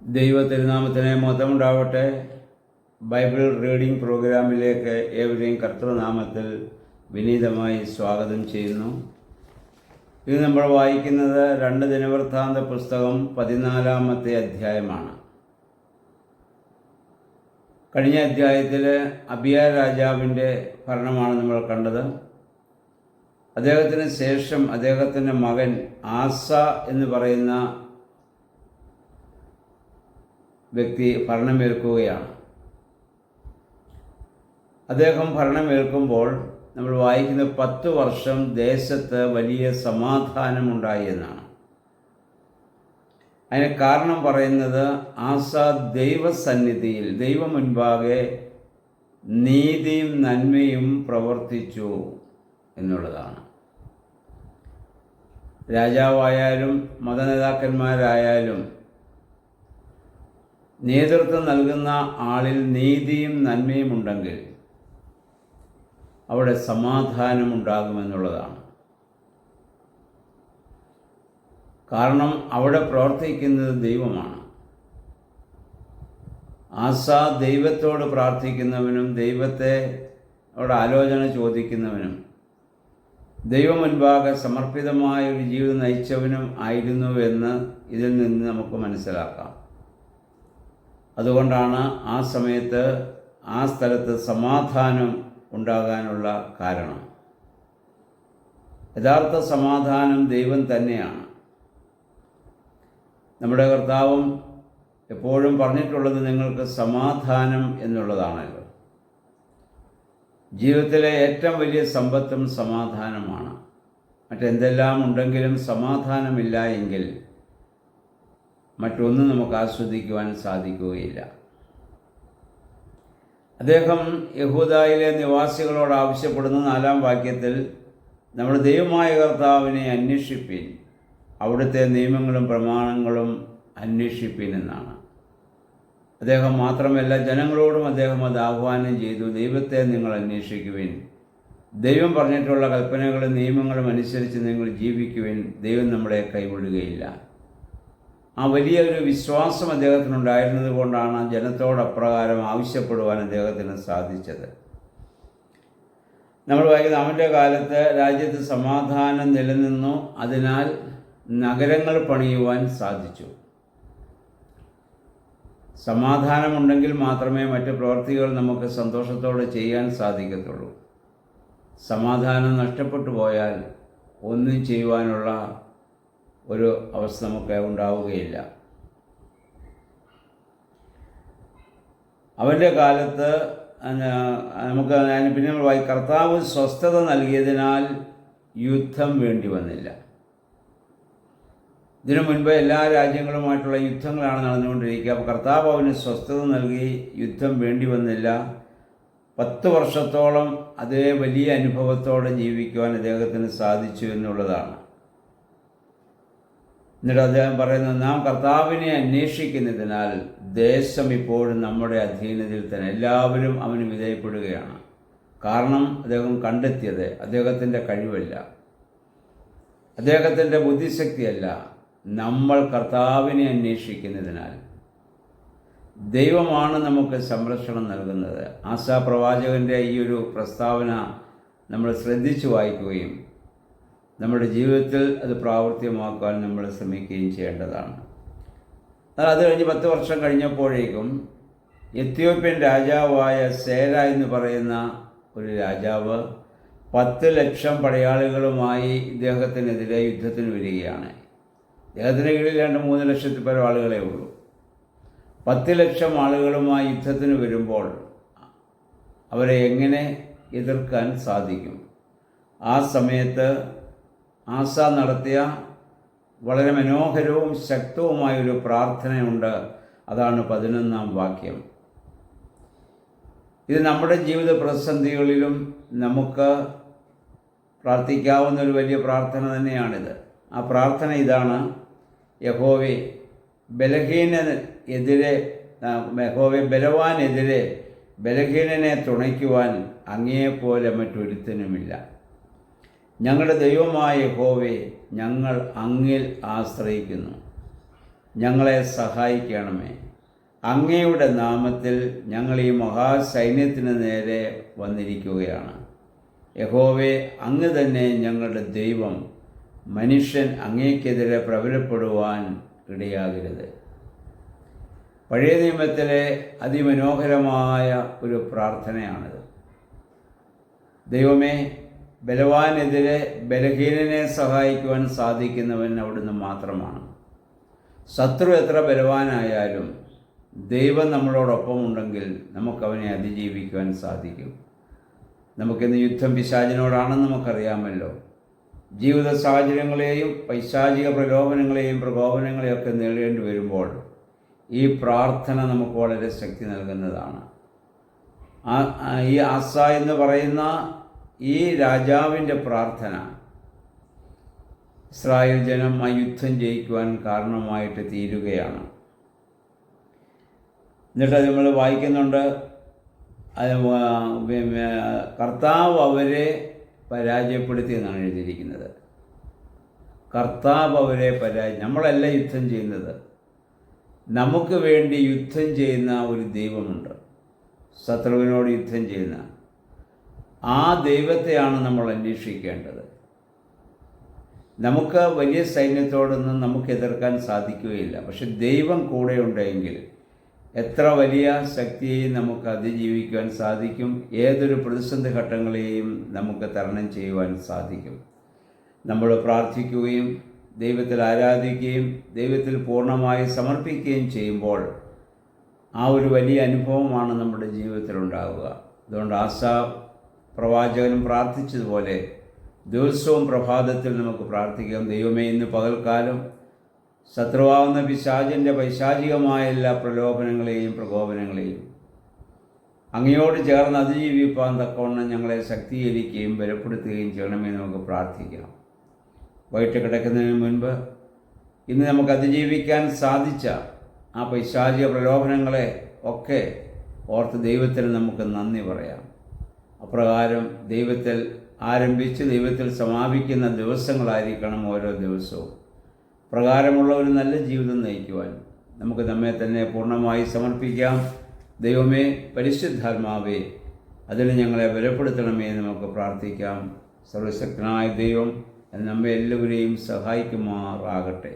ദൈവ തിരുനാമത്തിന് മഹത്വമുണ്ടാവട്ടെ. Bible reading പ്രോഗ്രാമിലേക്ക് ഏവരെയും കർത്തൃനാമത്തിൽ വിനീതമായി സ്വാഗതം ചെയ്യുന്നു. ഇത് നമ്മൾ വായിക്കുന്നത് 2 ദിനവൃത്താന്ത പുസ്തകം 14-ാമത്തെ അധ്യായമാണ്. കഴിഞ്ഞ അധ്യായത്തിൽ അബിയാ രാജാവിൻ്റെ ഭരണമാണ് നമ്മൾ കണ്ടത്. അദ്ദേഹത്തിന് ശേഷം അദ്ദേഹത്തിൻ്റെ മകൻ ആസ എന്ന് പറയുന്ന വ്യക്തി ഭരണമേൽക്കുകയാണ്. അദ്ദേഹം ഭരണമേൽക്കുമ്പോൾ നമ്മൾ വായിക്കുന്ന 10 വർഷം ദേശത്ത് വലിയ സമാധാനമുണ്ടായി എന്നാണ്. അതിന് കാരണം പറയുന്നത് ആസ ദൈവസന്നിധിയിൽ ദൈവമുൻപാകെ നീതിയും നന്മയും പ്രവർത്തിച്ചു എന്നുള്ളതാണ്. രാജാവായാലും മതനേതാക്കന്മാരായാലും നേതൃത്വം നൽകുന്ന ആളിൽ നീതിയും നന്മയും ഉണ്ടെങ്കിൽ അവിടെ സമാധാനമുണ്ടാകുമെന്നുള്ളതാണ്. കാരണം അവിടെ പ്രവർത്തിക്കുന്നത് ദൈവമാണ്. ആസ ദൈവത്തോട് പ്രാർത്ഥിക്കുന്നവനും ദൈവത്തെ അവിടെ ആലോചന ചോദിക്കുന്നവനും ദൈവം മുൻപാകെ സമർപ്പിതമായ ഒരു ജീവിതം നയിച്ചവനും ആയിരുന്നുവെന്ന് ഇതിൽ നിന്ന് നമുക്ക് മനസ്സിലാക്കാം. അതുകൊണ്ടാണ് ആ സമയത്ത് ആ സ്ഥലത്ത് സമാധാനം ഉണ്ടാകാനുള്ള കാരണം. യഥാർത്ഥ സമാധാനം ദൈവം തന്നെയാണ്. നമ്മുടെ കർത്താവും എപ്പോഴും പറഞ്ഞിട്ടുള്ളത് നിങ്ങൾക്ക് സമാധാനം എന്നുള്ളതാണല്ലോ. ജീവിതത്തിലെ ഏറ്റവും വലിയ സമ്പത്തും സമാധാനമാണ്. മറ്റെന്തെല്ലാം ഉണ്ടെങ്കിലും സമാധാനമില്ല എങ്കിൽ മറ്റൊന്നും നമുക്ക് ആസ്വദിക്കുവാൻ സാധിക്കുകയില്ല. അദ്ദേഹം യഹൂദയിലെ നിവാസികളോട് ആവശ്യപ്പെടുന്ന 4-ാം വാക്യത്തിൽ നമ്മുടെ ദൈവമായ കർത്താവിനെ അന്വേഷിപ്പിൻ, അവിടുത്തെ നിയമങ്ങളും പ്രമാണങ്ങളും അന്വേഷിപ്പിൻ എന്നാണ്. അദ്ദേഹം മാത്രമല്ല, ജനങ്ങളോടും അദ്ദേഹം അത് ആഹ്വാനം ചെയ്തു. ദൈവത്തെ നിങ്ങൾ അന്വേഷിക്കുവിൻ, ദൈവം പറഞ്ഞിട്ടുള്ള കൽപ്പനകളും നിയമങ്ങളും അനുസരിച്ച് നിങ്ങൾ ജീവിക്കുവിൻ, ദൈവം നമ്മളെ കൈവിടുകയില്ല. ആ വലിയൊരു വിശ്വാസം അദ്ദേഹത്തിനുണ്ടായിരുന്നത് കൊണ്ടാണ് ജനത്തോട് അപ്രകാരം ആവശ്യപ്പെടുവാൻ അദ്ദേഹത്തിന് സാധിച്ചത്. നമ്മൾ വായിക്കുന്നത് അവൻ്റെ കാലത്ത് രാജ്യത്ത് സമാധാനം നിലനിന്നു, അതിനാൽ നഗരങ്ങൾ പണിയുവാൻ സാധിച്ചു. സമാധാനമുണ്ടെങ്കിൽ മാത്രമേ മറ്റ് പ്രവൃത്തികൾ നമുക്ക് സന്തോഷത്തോടെ ചെയ്യാൻ സാധിക്കത്തുള്ളൂ. സമാധാനം നഷ്ടപ്പെട്ടു പോയാൽ ഒന്നും ചെയ്യുവാനുള്ള ഒരു അവസ്ഥ നമുക്ക് ഉണ്ടാവുകയില്ല. അവൻ്റെ കാലത്ത് നമുക്ക് പിന്നെ കർത്താവ് സ്വസ്ഥത നൽകിയതിനാൽ യുദ്ധം വേണ്ടി വന്നില്ല. ഇതിനു മുൻപ് എല്ലാ രാജ്യങ്ങളുമായിട്ടുള്ള യുദ്ധങ്ങളാണ് നടന്നുകൊണ്ടിരിക്കുക. അപ്പോൾ കർത്താവ് അവന് സ്വസ്ഥത നൽകി, യുദ്ധം വേണ്ടി വന്നില്ല. 10 വർഷത്തോളം അതേ വലിയ അനുഭവത്തോടെ ജീവിക്കുവാൻ അദ്ദേഹത്തിന് സാധിച്ചു എന്നുള്ളതാണ്. എന്നിട്ട് അദ്ദേഹം പറയുന്നത്, നാം കർത്താവിനെ അന്വേഷിക്കുന്നതിനാൽ ദേശം ഇപ്പോഴും നമ്മുടെ അധീനതയിൽ തന്നെ. എല്ലാവരും അവന് വിധേയപ്പെടുകയാണ്. കാരണം അദ്ദേഹം കണ്ടെത്തിയത് അദ്ദേഹത്തിൻ്റെ കഴിവല്ല, അദ്ദേഹത്തിൻ്റെ ബുദ്ധിശക്തിയല്ല, നമ്മൾ കർത്താവിനെ അന്വേഷിക്കുന്നതിനാൽ ദൈവമാണ് നമുക്ക് സംരക്ഷണം നൽകുന്നത്. ആസാ പ്രവാചകൻ്റെ ഈ ഒരു പ്രസ്താവന നമ്മൾ ശ്രദ്ധിച്ചു വായിക്കുകയും നമ്മുടെ ജീവിതത്തിൽ അത് പ്രാവർത്തികമാക്കാൻ നമ്മൾ ശ്രമിക്കുകയും ചെയ്യേണ്ടതാണ്. അത് കഴിഞ്ഞ് 10 വർഷം കഴിഞ്ഞപ്പോഴേക്കും എത്യോപ്യൻ രാജാവായ സേര എന്ന് പറയുന്ന ഒരു രാജാവ് 10 ലക്ഷം പടയാളികളുമായി ഇദ്ദേഹത്തിനെതിരെ യുദ്ധത്തിന് വരികയാണ്. ഇദ്ദേഹത്തിന് കീഴിൽ 2-3 ലക്ഷത്തിൽ പരം ആളുകളേ ഉള്ളൂ. 10 ലക്ഷം ആളുകളുമായി യുദ്ധത്തിന് വരുമ്പോൾ അവരെ എങ്ങനെ എതിർക്കാൻ സാധിക്കും? ആ സമയത്ത് ആസ നടത്തിയ വളരെ മനോഹരവും ശക്തവുമായൊരു പ്രാർത്ഥനയുണ്ട്. അതാണ് 11-ാം വാക്യം. ഇത് നമ്മുടെ ജീവിത പ്രതിസന്ധികളിലും നമുക്ക് പ്രാർത്ഥിക്കാവുന്ന ഒരു വലിയ പ്രാർത്ഥന തന്നെയാണിത്. ആ പ്രാർത്ഥന ഇതാണ്: യഹോവേ ബലവാനെതിരെ ബലഹീനനെ തുണയ്ക്കുവാൻ അങ്ങയെപ്പോലെ മറ്റൊരുത്തനുമില്ല. ഞങ്ങളുടെ ദൈവമായ യഹോവേ, ഞങ്ങൾ അങ്ങിൽ ആശ്രയിക്കുന്നു. ഞങ്ങളെ സഹായിക്കണമേ. അങ്ങയുടെ നാമത്തിൽ ഞങ്ങൾ ഈ മഹാസൈന്യത്തിന് നേരെ വന്നിരിക്കുകയാണ്. യഹോവേ, അങ്ങ് തന്നെ ഞങ്ങളുടെ ദൈവം. മനുഷ്യൻ അങ്ങേക്കെതിരെ പ്രബലപ്പെടുവാൻ ഇടയാകരുത്. പഴയ നിയമത്തിലെ അതിമനോഹരമായ ഒരു പ്രാർത്ഥനയാണിത്. ദൈവമേ, ബലവാനെതിരെ ബലഹീനനെ സഹായിക്കുവാൻ സാധിക്കുന്നവൻ അവിടുന്ന് മാത്രമാണ്. ശത്രു എത്ര ബലവാനായാലും ദൈവം നമ്മളോടൊപ്പം ഉണ്ടെങ്കിൽ നമുക്കവനെ അതിജീവിക്കുവാൻ സാധിക്കും. നമുക്കിന്ന് യുദ്ധം പിശാചിനോടാണെന്ന് നമുക്കറിയാമല്ലോ. ജീവിത സാഹചര്യങ്ങളെയും പൈശാചിക പ്രകോപനങ്ങളെയൊക്കെ നേരിടേണ്ടി വരുമ്പോൾ ഈ പ്രാർത്ഥന നമുക്ക് വളരെ ശക്തി നൽകുന്നതാണ്. ഈ ആസ എന്ന് പറയുന്ന ഈ രാജാവിൻ്റെ പ്രാർത്ഥന ഇസ്രായേൽ ജനം ആ യുദ്ധം ജയിക്കുവാൻ കാരണമായിട്ട് തീരുകയാണ്. എന്നിട്ട് നമ്മൾ വായിക്കുന്നുണ്ട്, കർത്താവ് അവരെ പരാജയപ്പെടുത്തി എന്നാണ് എഴുതിയിരിക്കുന്നത്. കർത്താവ് അവരെ നമ്മളല്ല യുദ്ധം ചെയ്യുന്നത്, നമുക്ക് വേണ്ടി യുദ്ധം ചെയ്യുന്ന ഒരു ദൈവമുണ്ട്. ശത്രുവിനോട് യുദ്ധം ചെയ്യുന്ന ആ ദൈവത്തെയാണ് നമ്മൾ അന്വേഷിക്കേണ്ടത്. നമുക്ക് വലിയ സൈന്യത്തോടൊന്നും നമുക്ക് എതിർക്കാൻ സാധിക്കുകയില്ല. പക്ഷെ ദൈവം കൂടെ ഉണ്ടെങ്കിൽ എത്ര വലിയ ശക്തിയെയും നമുക്ക് അതിജീവിക്കുവാൻ സാധിക്കും. ഏതൊരു പ്രതിസന്ധി ഘട്ടങ്ങളെയും നമുക്ക് തരണം ചെയ്യുവാൻ സാധിക്കും. നമ്മൾ പ്രാർത്ഥിക്കുകയും ദൈവത്തിൽ ആരാധിക്കുകയും ദൈവത്തിൽ പൂർണ്ണമായി സമർപ്പിക്കുകയും ചെയ്യുമ്പോൾ ആ ഒരു വലിയ അനുഭവമാണ് നമ്മുടെ ജീവിതത്തിലുണ്ടാവുക. അതുകൊണ്ട് ആസാഫ് പ്രവാചകനും പ്രാർത്ഥിച്ചതുപോലെ ദിവസവും പ്രഭാതത്തിൽ നമുക്ക് പ്രാർത്ഥിക്കാം. ദൈവമേ, ഇന്ന് പകൽക്കാലം ശത്രുവാകുന്ന പിശാചിൻ്റെ പൈശാചികമായ എല്ലാ പ്രകോപനങ്ങളെയും അങ്ങയോട് ചേർന്ന് അതിജീവിപ്പാൻ തക്കവണ്ണം ഞങ്ങളെ ശക്തീകരിക്കുകയും ബലപ്പെടുത്തുകയും ചെയ്യണമെന്ന് നമുക്ക് പ്രാർത്ഥിക്കാം. വൈകിട്ട് കിടക്കുന്നതിന് മുൻപ് ഇന്ന് നമുക്ക് അതിജീവിക്കാൻ സാധിച്ച ആ പൈശാചിക പ്രലോഭനങ്ങളെ ഒക്കെ ഓർത്ത് ദൈവത്തിന് നമുക്ക് നന്ദി പറയാം. അപ്രകാരം ദൈവത്തിൽ ആരംഭിച്ച് ദൈവത്തിൽ സമാപിക്കുന്ന ദിവസങ്ങളായിരിക്കണം ഓരോ ദിവസവും. പ്രകാരമുള്ള ഒരു നല്ല ജീവിതം നയിക്കുവാൻ നമുക്ക് നമ്മെ തന്നെ പൂർണ്ണമായി സമർപ്പിക്കാം. ദൈവമേ, പരിശുദ്ധാത്മാവേ, അതിന് ഞങ്ങളെ ബലപ്പെടുത്തണമേ എന്ന് നമുക്ക് പ്രാർത്ഥിക്കാം. സർവശക്തനായ ദൈവം നമ്മെ എല്ലാവരെയും സഹായിക്കുമാറാകട്ടെ.